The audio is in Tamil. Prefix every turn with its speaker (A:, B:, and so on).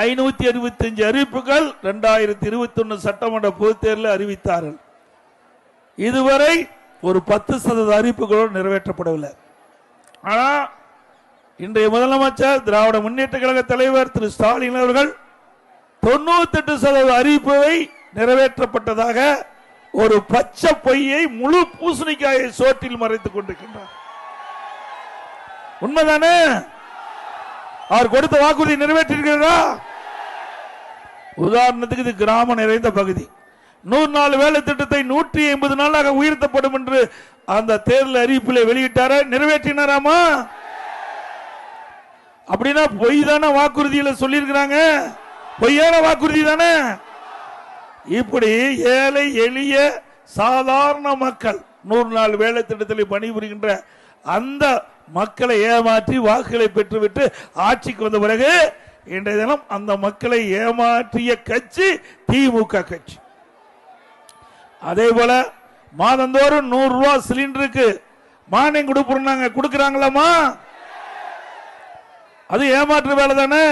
A: 565 அறிவிப்புகள் 2021 சட்டமன்ற பொதுத் தேர்தலில் அறிவித்தார்கள். இதுவரை ஒரு 10% அறிவிப்புகளோடு நிறைவேற்றப்படவில்லை. ஆனா இன்றைய முதலமைச்சர் திராவிட முன்னேற்ற கழக தலைவர் திரு ஸ்டாலின் அவர்கள் 98% அறிவிப்பை நிறைவேற்றப்பட்டதாக ஒரு பச்சை பொய்யை முழு பூசணிக்காயை சோற்றில் மறைத்துக் கொண்டிருக்கின்றார். உண்மைதானே? அவர் கொடுத்த வாக்குறுதி நிறைவேற்றிருக்கிறதா? உதாரணத்துக்கு இது கிராமம் நிறைந்த பகுதி. 100 நாள் வேலை திட்டத்தை 150 நாளாக உயர்த்தப்படும் என்று அந்த தேர்தல் அறிவிப்பில் வெளியிட்டார, நிறைவேற்றினாராமா? அப்படின்னா பொய் தானே வாக்குறுதியில சொல்லியிருக்கிறாங்க, பொய்யான வாக்குறுதி தானே. இப்படி ஏழை எளிய சாதாரண மக்கள் 100 நாள் வேலை திட்டத்தில் பணிபுரிகின்ற அந்த மக்களை ஏமாற்றி வாக்குகளை பெற்றுவிட்டு ஆட்சிக்கு வந்த பிறகு இன்றைய தினம் அந்த மக்களை ஏமாற்றிய கட்சி திமுக கட்சி. அதே போல மாதந்தோறும் 100 ரூபாய் சிலிண்டருக்கு மானியம் கொடுக்கிறாங்களாமா? அது ஏமாற்று வேலை தானே.